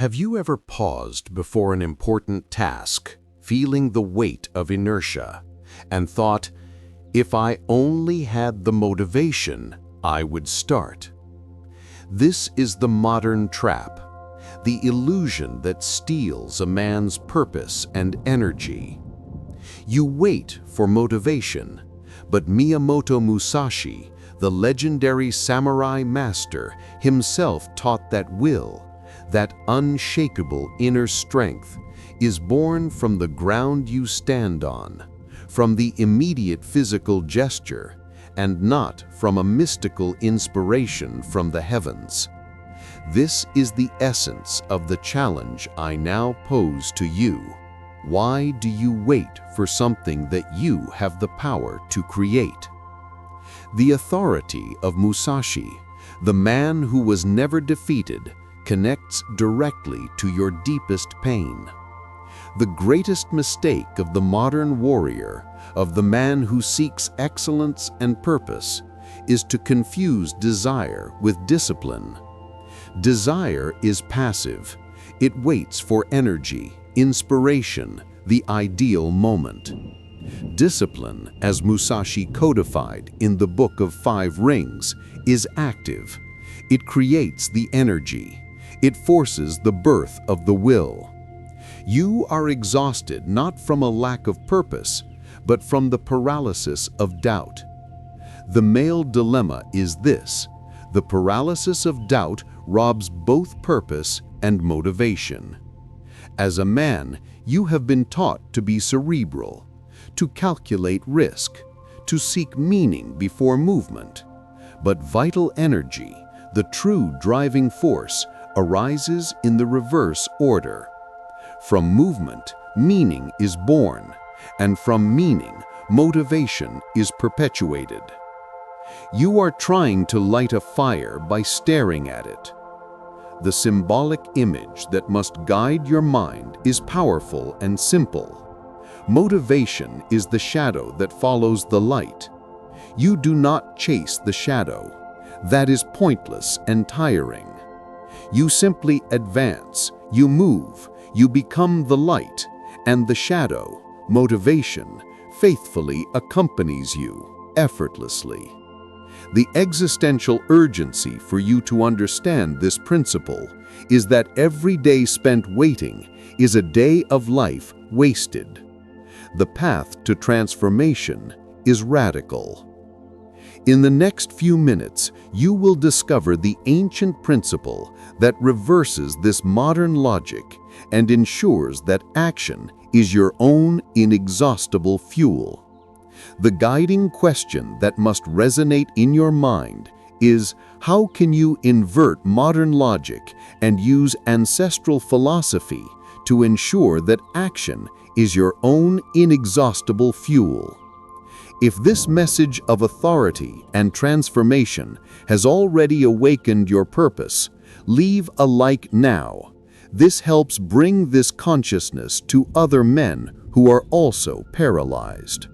Have you ever paused before an important task, feeling the weight of inertia, and thought, if I only had the motivation, I would start? This is the modern trap, the illusion that steals a man's purpose and energy. You wait for motivation, but Miyamoto Musashi, the legendary samurai master, himself taught that will, that unshakable inner strength, is born from the ground you stand on, from the immediate physical gesture, and not from a mystical inspiration from the heavens. This is the essence of the challenge I now pose to you. Why do you wait for something that you have the power to create? The authority of Musashi, the man who was never defeated, connects directly to your deepest pain. The greatest mistake of the modern warrior, of the man who seeks excellence and purpose, is to confuse desire with discipline. Desire is passive. It waits for energy, inspiration, the ideal moment. Discipline, as Musashi codified in the Book of Five Rings, is active. It creates the energy. It forces the birth of the will. You are exhausted not from a lack of purpose, but from the paralysis of doubt. The male dilemma is this: the paralysis of doubt robs both purpose and motivation. As a man, you have been taught to be cerebral, to calculate risk, to seek meaning before movement. But vital energy, the true driving force, arises in the reverse order. From movement, meaning is born, and from meaning, motivation is perpetuated. You are trying to light a fire by staring at it. The symbolic image that must guide your mind is powerful and simple. Motivation is the shadow that follows the light. You do not chase the shadow. That is pointless and tiring. You simply advance, you move, you become the light, and the shadow, motivation, faithfully accompanies you, effortlessly. The existential urgency for you to understand this principle is that every day spent waiting is a day of life wasted. The path to transformation is radical. In the next few minutes, you will discover the ancient principle that reverses this modern logic and ensures that action is your own inexhaustible fuel. The guiding question that must resonate in your mind is, how can you invert modern logic and use ancestral philosophy to ensure that action is your own inexhaustible fuel? If this message of authority and transformation has already awakened your purpose, leave a like now. This helps bring this consciousness to other men who are also paralyzed.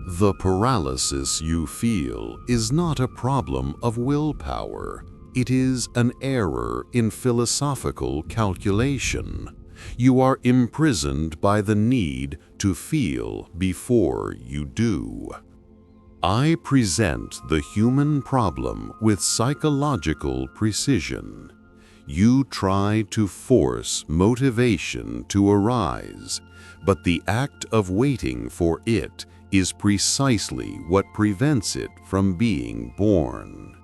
The paralysis you feel is not a problem of willpower. It is an error in philosophical calculation. You are imprisoned by the need to feel before you do. I present the human problem with psychological precision. You try to force motivation to arise, but the act of waiting for it is precisely what prevents it from being born.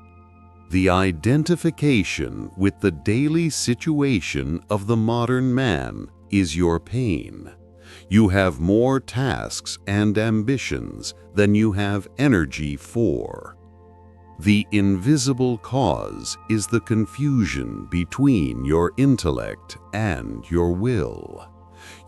The identification with the daily situation of the modern man is your pain. You have more tasks and ambitions than you have energy for. The invisible cause is the confusion between your intellect and your will.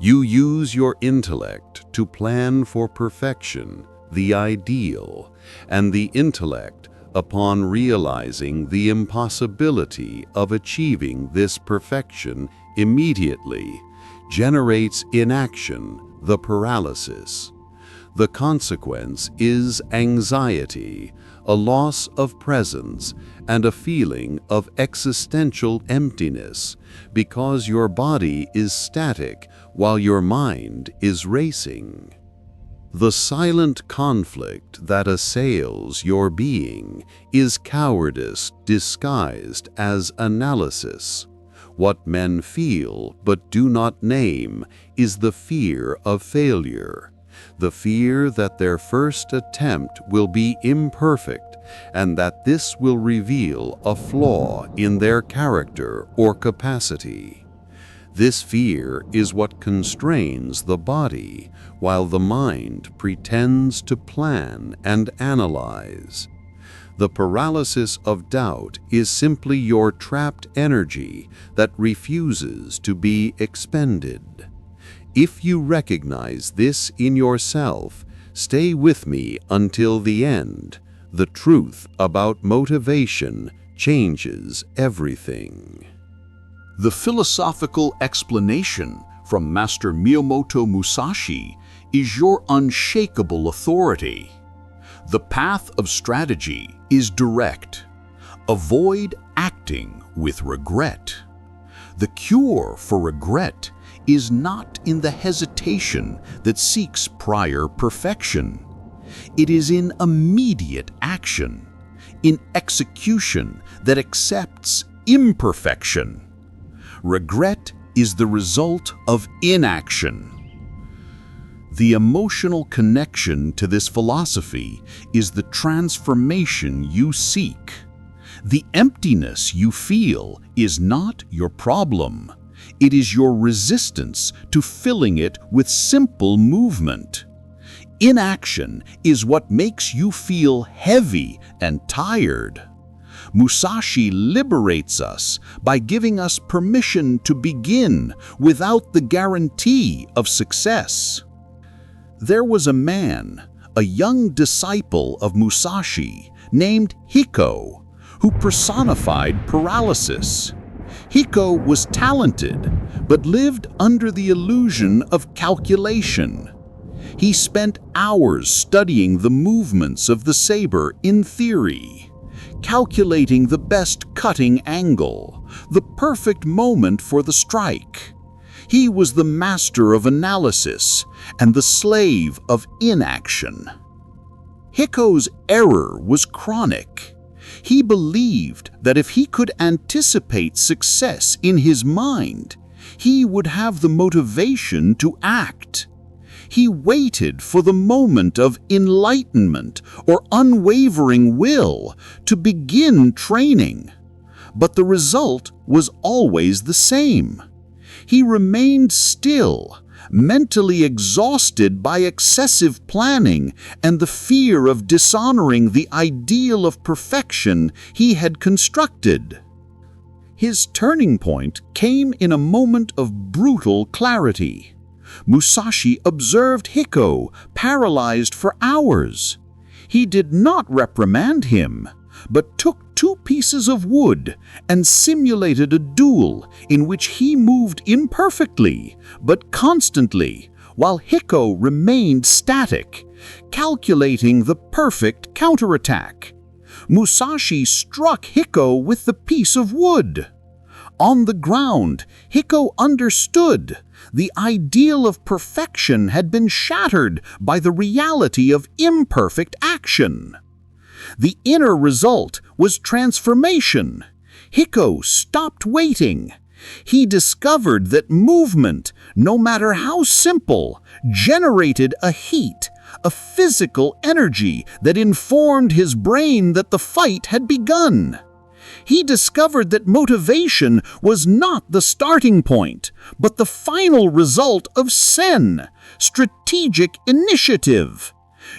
You use your intellect to plan for perfection, the ideal, and the intellect, upon realizing the impossibility of achieving this perfection immediately, generates inaction, the paralysis. The consequence is anxiety, a loss of presence, and a feeling of existential emptiness because your body is static while your mind is racing. The silent conflict that assails your being is cowardice disguised as analysis. What men feel but do not name is the fear of failure, the fear that their first attempt will be imperfect and that this will reveal a flaw in their character or capacity. This fear is what constrains the body, while the mind pretends to plan and analyze. The paralysis of doubt is simply your trapped energy that refuses to be expended. If you recognize this in yourself, stay with me until the end. The truth about motivation changes everything. The philosophical explanation from Master Miyamoto Musashi is your unshakable authority. The path of strategy is direct. Avoid acting with regret. The cure for regret is not in the hesitation that seeks prior perfection. It is in immediate action, in execution that accepts imperfection. Regret is the result of inaction. The emotional connection to this philosophy is the transformation you seek. The emptiness you feel is not your problem. It is your resistance to filling it with simple movement. Inaction is what makes you feel heavy and tired. Musashi liberates us by giving us permission to begin without the guarantee of success. There was a man, a young disciple of Musashi, named Hiko, who personified paralysis. Hiko was talented, but lived under the illusion of calculation. He spent hours studying the movements of the saber in theory, calculating the best cutting angle, the perfect moment for the strike. He was the master of analysis and the slave of inaction. Hiko's error was chronic. He believed that if he could anticipate success in his mind, he would have the motivation to act. He waited for the moment of enlightenment or unwavering will to begin training. But the result was always the same. He remained still, mentally exhausted by excessive planning and the fear of dishonoring the ideal of perfection he had constructed. His turning point came in a moment of brutal clarity. Musashi observed Hiko, paralyzed for hours. He did not reprimand him, but took 2 pieces of wood and simulated a duel in which he moved imperfectly, but constantly, while Hiko remained static, calculating the perfect counterattack. Musashi struck Hiko with the piece of wood. On the ground, Hiko understood. The ideal of perfection had been shattered by the reality of imperfect action. The inner result was transformation. Hiko stopped waiting. He discovered that movement, no matter how simple, generated a heat, a physical energy that informed his brain that the fight had begun. He discovered that motivation was not the starting point, but the final result of sen, strategic initiative.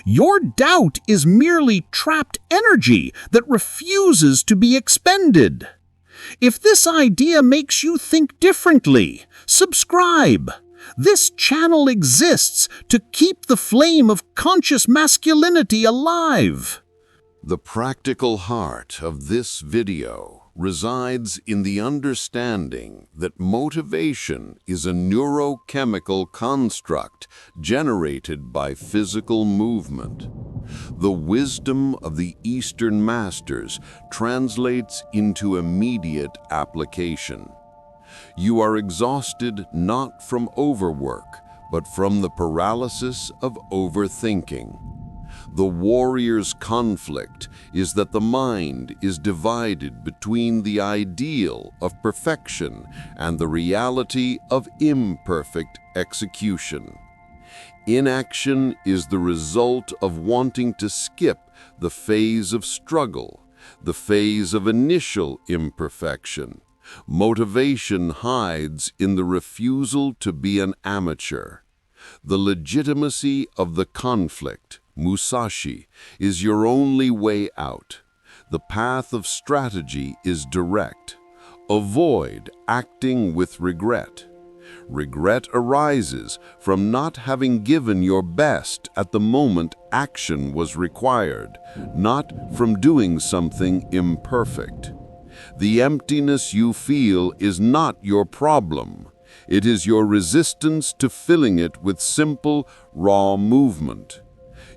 Your doubt is merely trapped energy that refuses to be expended. If this idea makes you think differently, subscribe. This channel exists to keep the flame of conscious masculinity alive. The practical heart of this video. resides in the understanding that motivation is a neurochemical construct generated by physical movement. The wisdom of the Eastern masters translates into immediate application. You are exhausted not from overwork, but from the paralysis of overthinking. The warrior's conflict is that the mind is divided between the ideal of perfection and the reality of imperfect execution. Inaction is the result of wanting to skip the phase of struggle, the phase of initial imperfection. Motivation hides in the refusal to be an amateur. The legitimacy of the conflict, Musashi, is your only way out. The path of strategy is direct. Avoid acting with regret. Regret arises from not having given your best at the moment action was required, not from doing something imperfect. The emptiness you feel is not your problem. It is your resistance to filling it with simple, raw movement.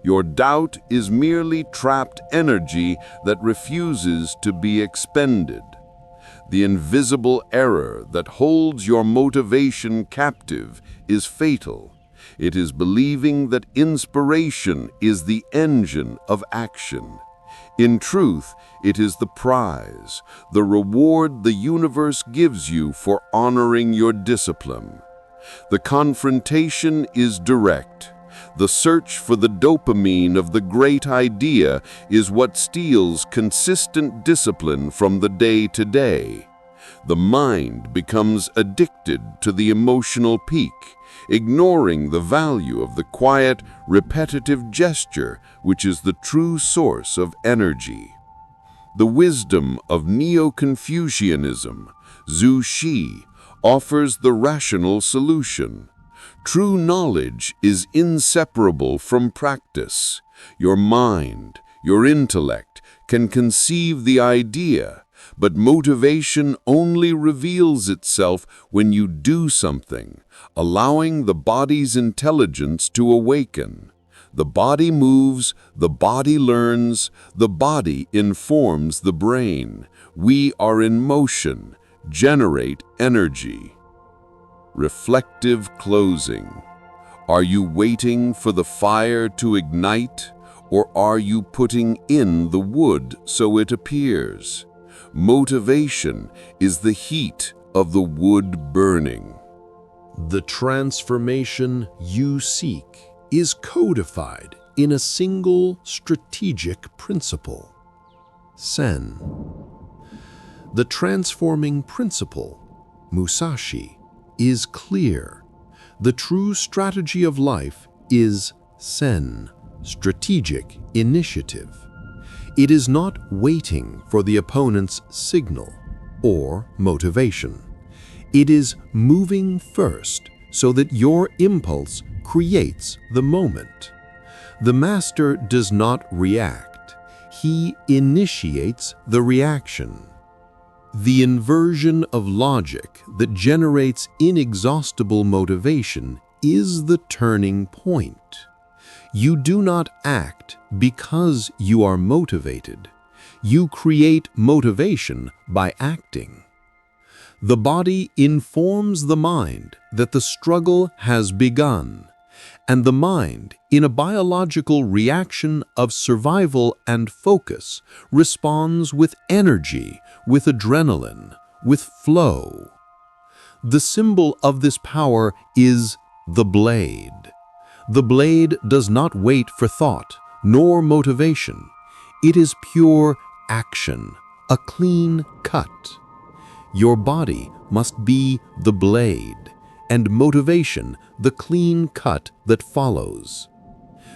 Your doubt is merely trapped energy that refuses to be expended. The invisible error that holds your motivation captive is fatal. It is believing that inspiration is the engine of action. In truth, it is the prize, the reward the universe gives you for honoring your discipline. The confrontation is direct. The search for the dopamine of the great idea is what steals consistent discipline from the day-to-day. The mind becomes addicted to the emotional peak, ignoring the value of the quiet, repetitive gesture which is the true source of energy. The wisdom of Neo-Confucianism, Zhu Shi, offers the rational solution. True knowledge is inseparable from practice. Your mind, your intellect, can conceive the idea, but motivation only reveals itself when you do something, allowing the body's intelligence to awaken. The body moves, the body learns, the body informs the brain. We are in motion, generate energy. Reflective closing. Are you waiting for the fire to ignite, or are you putting in the wood so it appears? Motivation is the heat of the wood burning. The transformation you seek is codified in a single strategic principle: Sen. The transforming principle, Musashi, is clear. The true strategy of life is Sen, strategic initiative. It is not waiting for the opponent's signal or motivation. It is moving first so that your impulse creates the moment. The master does not react. He initiates the reaction. The inversion of logic that generates inexhaustible motivation is the turning point. You do not act because you are motivated. You create motivation by acting. The body informs the mind that the struggle has begun, and the mind, in a biological reaction of survival and focus, responds with energy, with adrenaline, with flow. The symbol of this power is the blade. The blade does not wait for thought, nor motivation. It is pure action, a clean cut. Your body must be the blade, and motivation the clean cut that follows.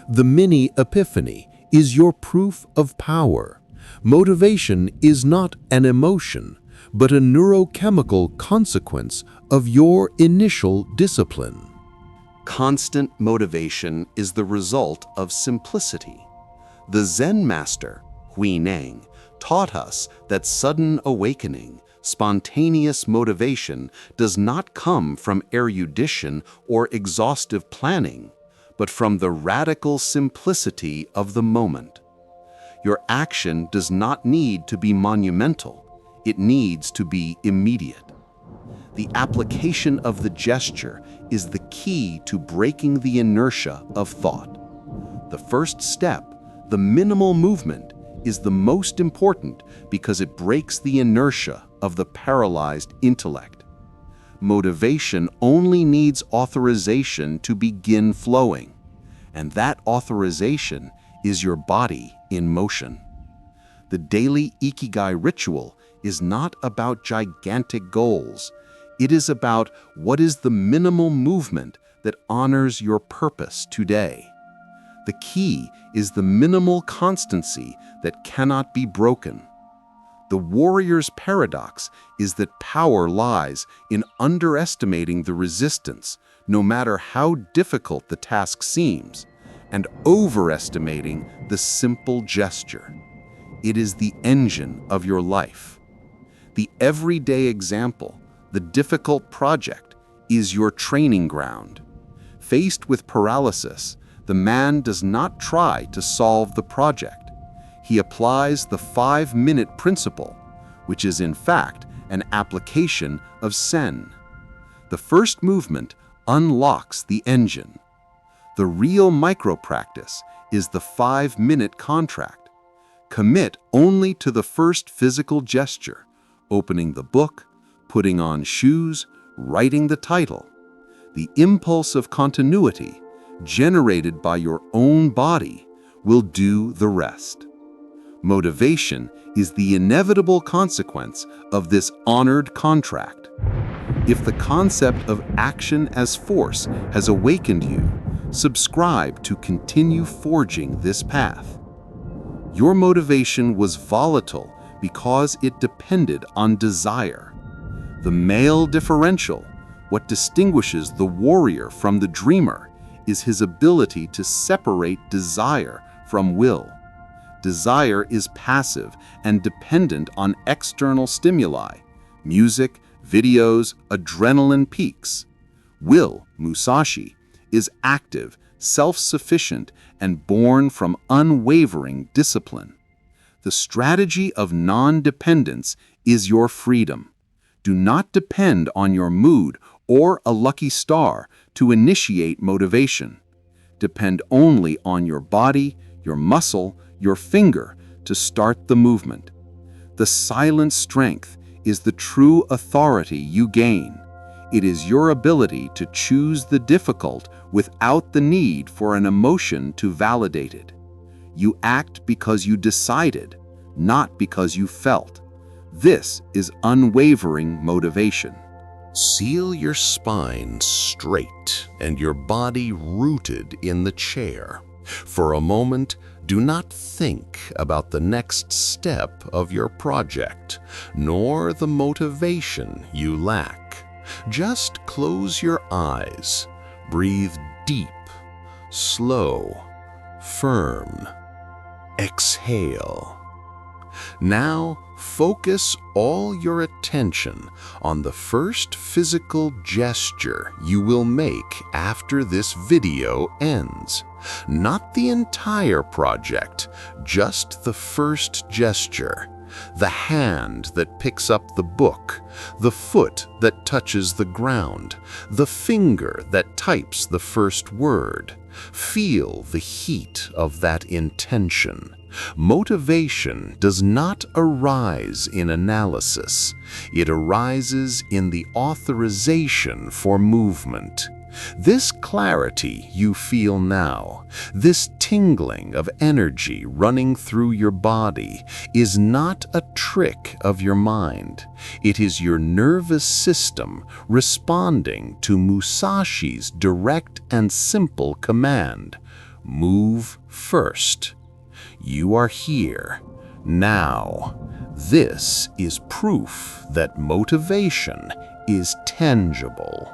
The mini epiphany is your proof of power. Motivation is not an emotion, but a neurochemical consequence of your initial discipline. Constant motivation is the result of simplicity. The Zen master, Huineng, taught us that sudden awakening, spontaneous motivation does not come from erudition or exhaustive planning, but from the radical simplicity of the moment. Your action does not need to be monumental. It needs to be immediate. The application of the gesture is the key to breaking the inertia of thought. The first step, the minimal movement, is the most important because it breaks the inertia of the paralyzed intellect. Motivation only needs authorization to begin flowing, and that authorization is your body in motion. The daily Ikigai ritual is not about gigantic goals. It is about what is the minimal movement that honors your purpose today. The key is the minimal constancy that cannot be broken. The warrior's paradox is that power lies in underestimating the resistance, no matter how difficult the task seems, and overestimating the simple gesture. It is the engine of your life. The everyday example, the difficult project, is your training ground. Faced with paralysis, the man does not try to solve the project. He applies the 5-minute principle, which is in fact an application of Zen. The first movement unlocks the engine. The real micro-practice is the 5-minute contract. Commit only to the first physical gesture, opening the book, putting on shoes, writing the title. The impulse of continuity, generated by your own body, will do the rest. Motivation is the inevitable consequence of this honored contract. If the concept of action as force has awakened you, subscribe to continue forging this path. Your motivation was volatile because it depended on desire. The male differential, what distinguishes the warrior from the dreamer, is his ability to separate desire from will. Desire is passive and dependent on external stimuli, music, videos, adrenaline peaks. Will, Musashi, is active, self-sufficient, and born from unwavering discipline. The strategy of non-dependence is your freedom. Do not depend on your mood or a lucky star to initiate motivation. Depend only on your body, your muscle, your finger to start the movement. The silent strength is the true authority you gain. It is your ability to choose the difficult without the need for an emotion to validate it. You act because you decided, not because you felt. This is unwavering motivation. Seal your spine straight and your body rooted in the chair. For a moment, do not think about the next step of your project, nor the motivation you lack. Just close your eyes, breathe deep, slow, firm. Exhale. Now, focus all your attention on the first physical gesture you will make after this video ends. Not the entire project, just the first gesture. The hand that picks up the book, the foot that touches the ground, the finger that types the first word. Feel the heat of that intention. Motivation does not arise in analysis. It arises in the authorization for movement. This clarity you feel now, this tingling of energy running through your body, is not a trick of your mind. It is your nervous system responding to Musashi's direct and simple command: move first. You are here, now. This is proof that motivation is tangible.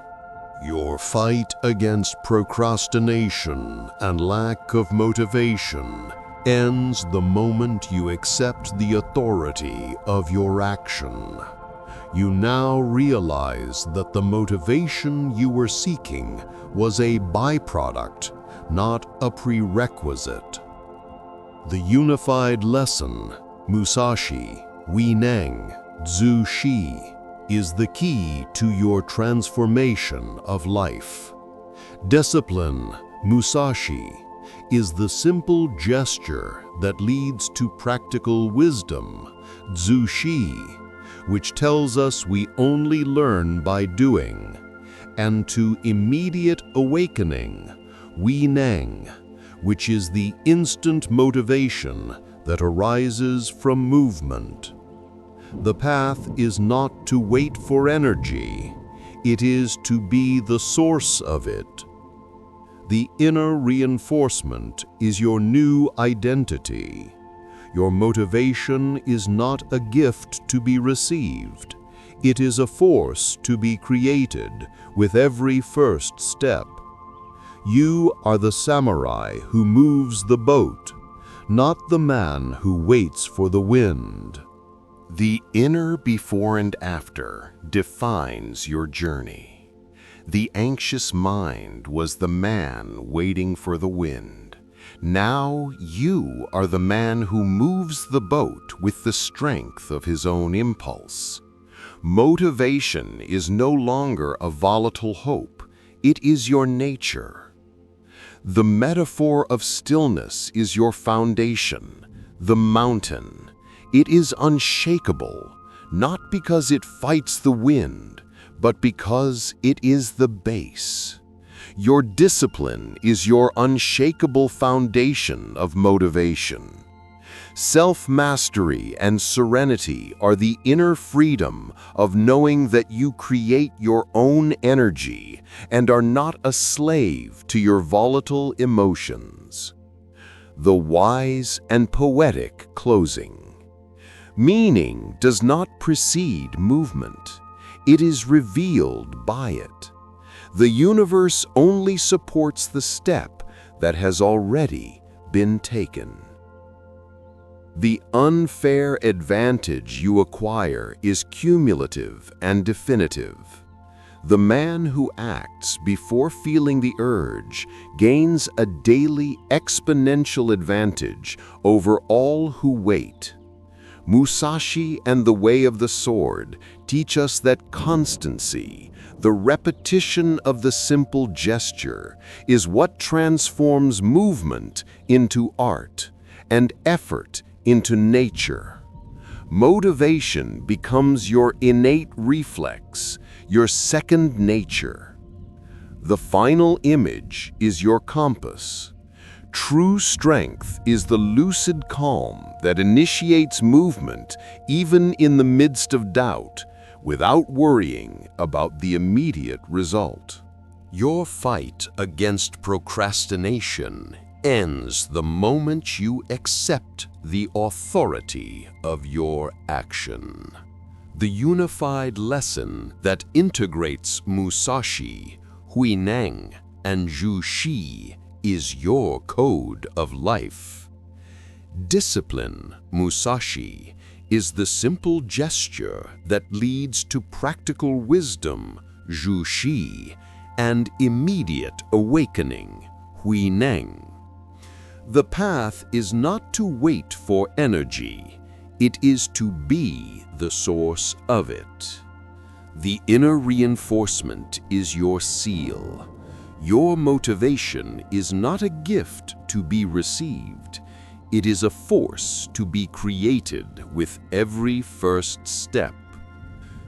Your fight against procrastination and lack of motivation ends the moment you accept the authority of your action. You now realize that the motivation you were seeking was a byproduct, not a prerequisite. The unified lesson, Musashi, Huineng, Zhu Shi, is the key to your transformation of life. Discipline, Musashi, is the simple gesture that leads to practical wisdom, Zhu Shi, which tells us we only learn by doing, and to immediate awakening, Huineng, which is the instant motivation that arises from movement. The path is not to wait for energy, it is to be the source of it. The inner reinforcement is your new identity. Your motivation is not a gift to be received. It is a force to be created with every first step. You are the samurai who moves the boat, not the man who waits for the wind. The inner before and after defines your journey. The anxious mind was the man waiting for the wind. Now you are the man who moves the boat with the strength of his own impulse. Motivation is no longer a volatile hope. It is your nature. The metaphor of stillness is your foundation, the mountain. It is unshakable, not because it fights the wind, but because it is the base. Your discipline is your unshakable foundation of motivation. Self-mastery and serenity are the inner freedom of knowing that you create your own energy and are not a slave to your volatile emotions. The wise and poetic closing. Meaning does not precede movement. It is revealed by it. The universe only supports the step that has already been taken. The unfair advantage you acquire is cumulative and definitive. The man who acts before feeling the urge gains a daily exponential advantage over all who wait. Musashi and the Way of the Sword teach us that constancy, the repetition of the simple gesture, is what transforms movement into art and effort into nature. Motivation becomes your innate reflex, your second nature. The final image is your compass. True strength is the lucid calm that initiates movement even in the midst of doubt, without worrying about the immediate result. Your fight against procrastination ends the moment you accept the authority of your action. The unified lesson that integrates Musashi, Huineng, and Zhu Shi is your code of life. Discipline, Musashi, is the simple gesture that leads to practical wisdom, Zhu Shi, and immediate awakening, Huineng. The path is not to wait for energy, it is to be the source of it. The inner reinforcement is your seal. Your motivation is not a gift to be received. It is a force to be created with every first step.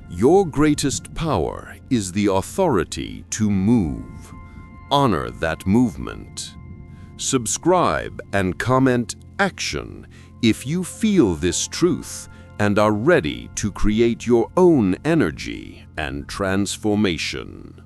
Your greatest power is the authority to move. Honor that movement. Subscribe and comment action if you feel this truth and are ready to create your own energy and transformation.